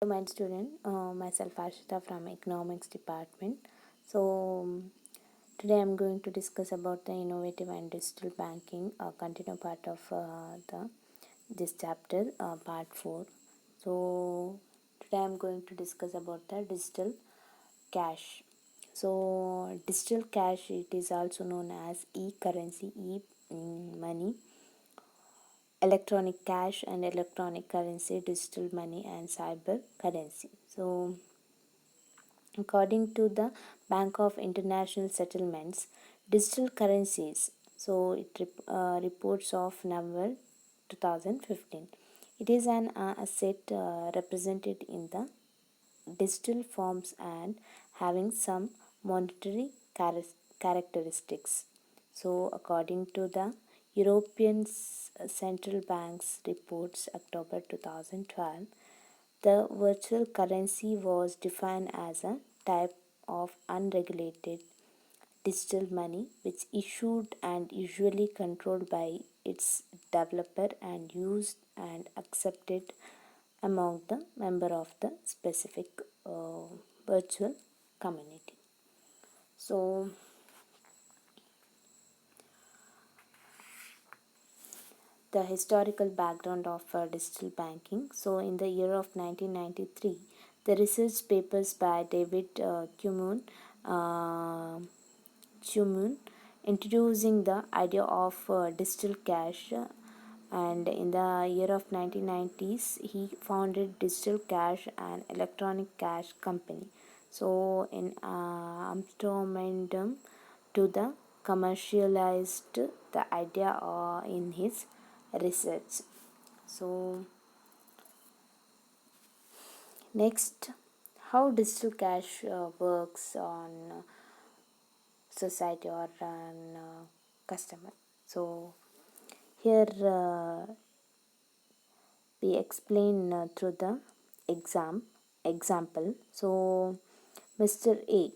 Hello, my student. Myself Ashita from Economics Department. So today I'm going to discuss about the innovative and digital banking, continue part of the this chapter, part 4. So today I'm going to discuss about the digital cash. So digital cash, it is also known as e-currency, e-money, electronic cash and electronic currency, digital money and cyber currency. So according to the Bank of International Settlements, digital currencies, so it reports of November 2015. It is an asset represented in the digital forms and having some monetary characteristics. So, according to the European Central Bank's reports October 2012, the virtual currency was defined as a type of unregulated digital money which issued and usually controlled by its developer and used and accepted among the member of the specific virtual community. So the historical background of digital banking. So in the year of 1993, the research papers by David Cumin introducing the idea of digital cash, and in the year of 1990s he founded Digital Cash and Electronic Cash Company. So in Amsterdam to the commercialized the idea in his research. So next, how digital cash works on society or an customer. So here we explain through the example. So Mr. A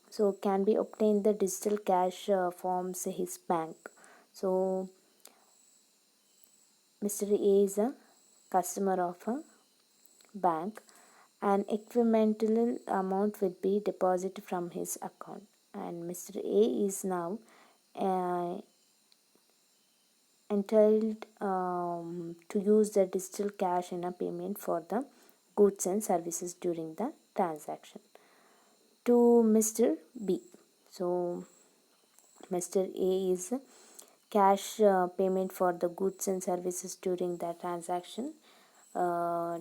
so can be obtained the digital cash forms his bank. So Mr. A is a customer of a bank. An incremental amount will be deposited from his account, and Mr. A is now uh, entitled to use the digital cash in a payment for the goods and services during the transaction to Mr. B. So Mr. A is cash payment for the goods and services during the transaction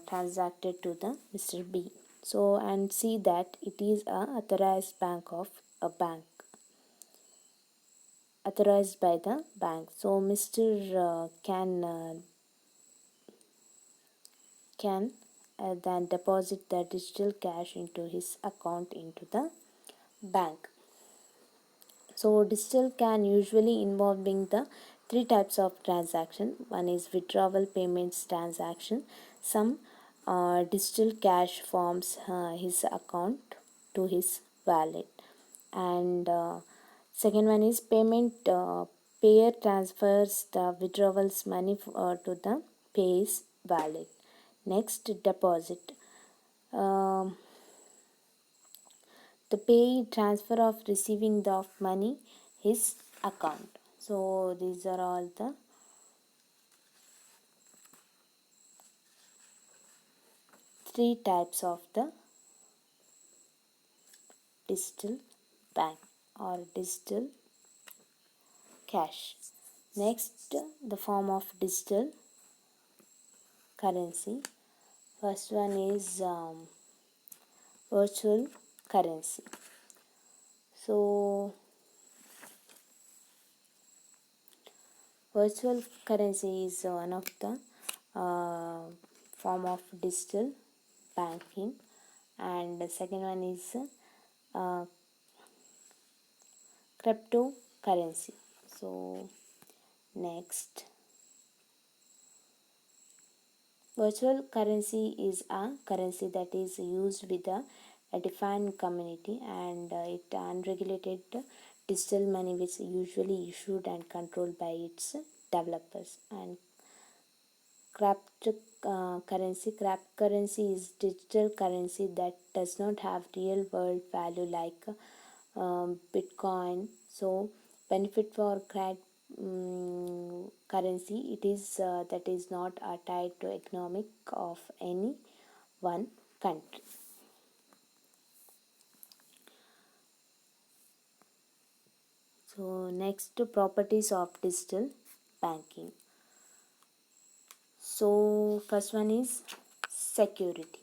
transacted to the Mr. B. So and see that it is a authorized bank of a bank authorized by the bank. So Mr. Can then deposit the digital cash into his account into the bank. So digital can usually involving the three types of transaction. One is withdrawal payments transaction. Some digital cash forms his account to his wallet, and second one is payment. Payer transfers the withdrawals money to the payer's wallet. Next, deposit. Um, the pay transfer of receiving the of money his account. So these are all the three types of the digital bank or digital cash. Next, the form of digital currency. First one is virtual currency. So virtual currency is one of the form of digital banking, and the second one is uh, cryptocurrency. So next, virtual currency is a currency that is used with a defined community, and it unregulated digital money which is usually issued and controlled by its developers. And currency. Cryptocurrency is digital currency that does not have real world value like Bitcoin. So benefit for currency, it is that is not tied to economic of any one country. So next, properties of digital banking. So first one is security.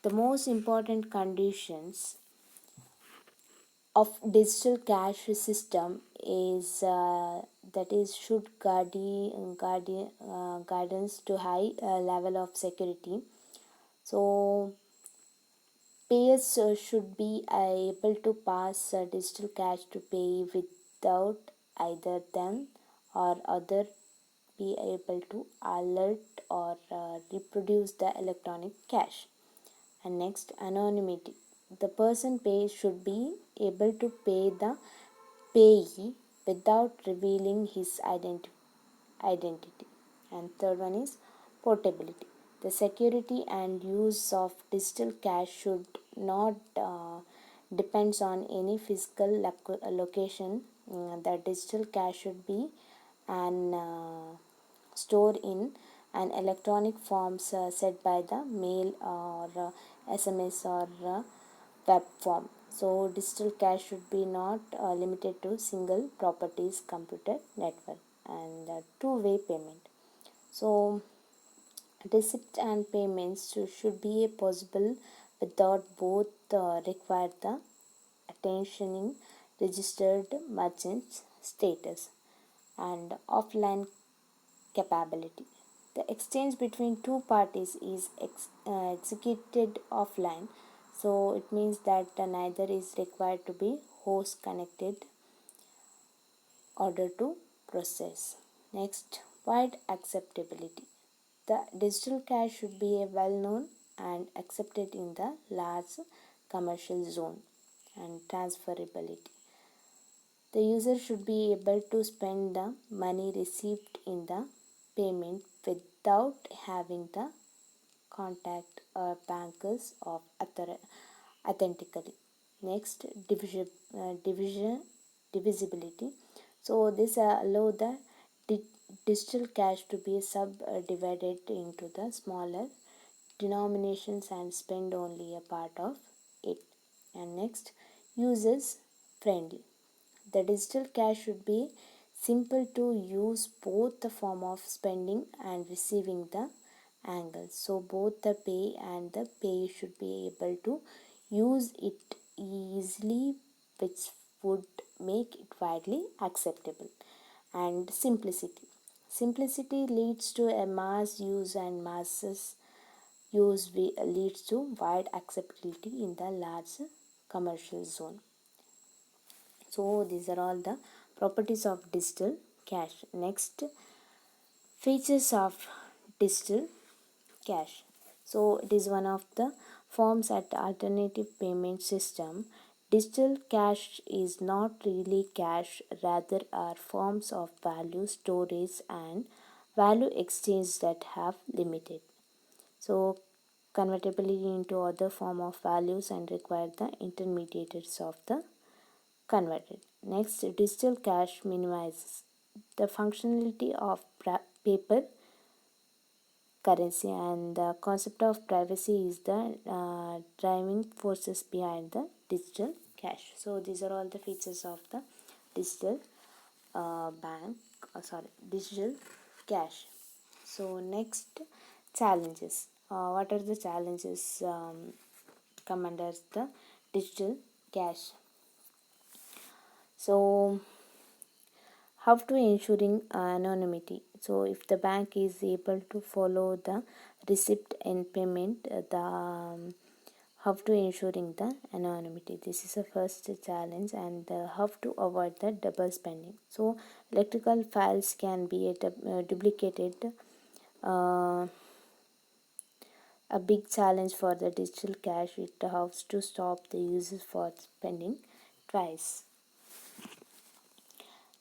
The most important conditions of digital cash system is that is should guidance to high level of security. So payers should be able to pass digital cash to pay without either them or other be able to alert or reproduce the electronic cash. And next, anonymity. The person paid should be able to pay the payee without revealing his identity. And third one is portability. The security and use of digital cash should not depends on any physical location. The digital cash should be an stored in an electronic forms set by the mail or SMS or web form. So digital cash should be not limited to single properties computer network. And two-way payment. So receipt and payments should be possible without both require the attentioning registered merchant's status and offline capability. The exchange between two parties is executed offline, so it means that neither is required to be host connected order to process. Next, wide acceptability. The digital cash should be a well known and accepted in the large commercial zone. And transferability. The user should be able to spend the money received in the payment without having the contact or bankers of authentically. Next, divisibility. So this allow the digital cash to be subdivided into the smaller denominations and spend only a part of it. And next, users friendly. The digital cash should be simple to use both the form of spending and receiving the angle. So both the pay and the pay should be able to use it easily, which would make it widely acceptable. And simplicity. Simplicity leads to a mass use and masses use leads to wide acceptability in the large commercial zone. So these are all the properties of digital cash. Next, features of digital cash. So it is one of the forms at alternative payment system. Digital cash is not really cash, rather are forms of value storage and value exchange that have limited. So convertibility into other form of values and require the intermediaries of the converted. Next, digital cash minimizes the functionality of paper currency, and the concept of privacy is the driving forces behind the digital cash. So these are all the features of the digital digital cash. So next, challenges. What are the challenges come under the digital cash? So how to ensuring anonymity. So if the bank is able to follow the receipt and payment, the how to ensuring the anonymity, this is the first challenge. And how to avoid the double spending. So electrical files can be duplicated, uh, a big challenge for the digital cash. It helps to stop the users for spending twice.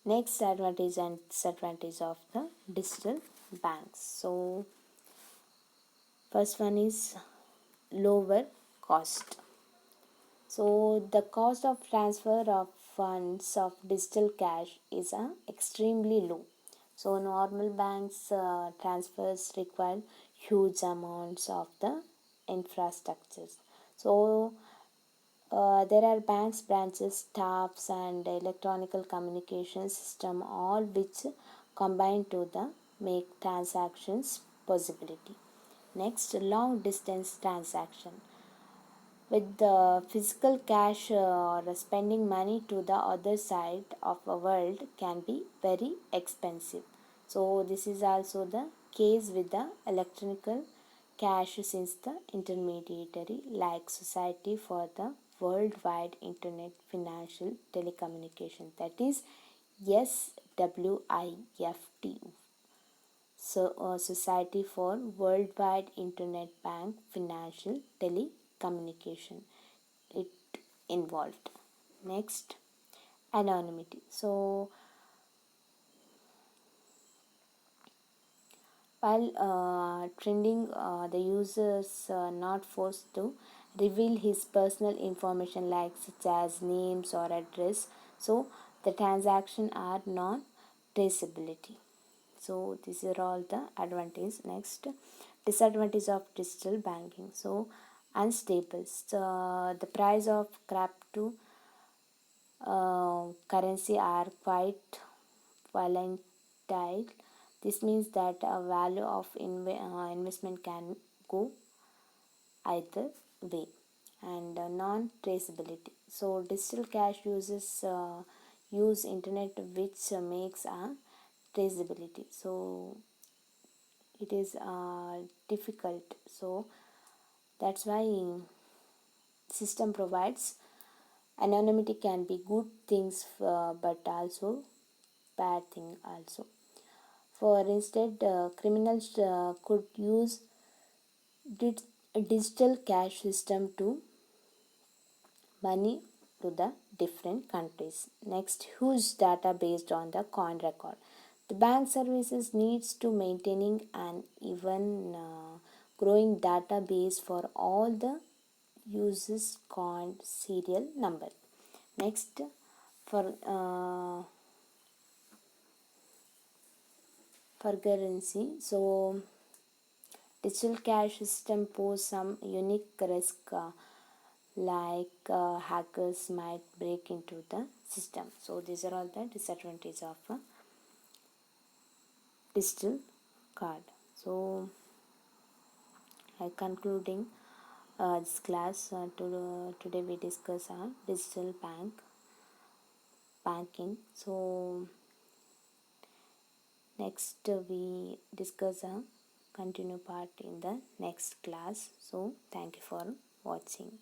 Next, advantage and disadvantage of the digital banks. So First one is lower cost. So the cost of transfer of funds of digital cash is extremely low. So normal banks transfers require huge amounts of the infrastructures. So there are banks, branches, staffs, and electronic communication system, all which combine to the make transactions possibility. Next, long distance transaction. With the physical cash or spending money to the other side of a world can be very expensive. So this is also the case with the electronic cash, since the intermediary like Society for the Worldwide Internet Financial Telecommunication, that is SWIFT. So, Society for Worldwide Internet Bank Financial Telecommunication, it involved. Next, anonymity. So while trending, the users not forced to reveal his personal information like such as names or address. So the transaction are non traceability. So these are all the advantages. Next, disadvantage of digital banking. So unstable. So the price of crypto currency are quite volatile. This means that a value of investment can go either way. And non traceability. So digital cash use internet, which makes a traceability. So it is difficult. So that's why system provides anonymity can be good things, but also bad thing also. For instead, criminals could use digital cash system to money to the different countries. Next, huge data based on the coin record. The bank services needs to maintaining an even growing database for all the users coin serial number. Next, for currency, so digital cash system pose some unique risk, like hackers might break into the system. So these are all the disadvantages of a digital card. So I concluding this class, today we discuss digital banking. So next we discuss a continue part in the next class. So thank you for watching.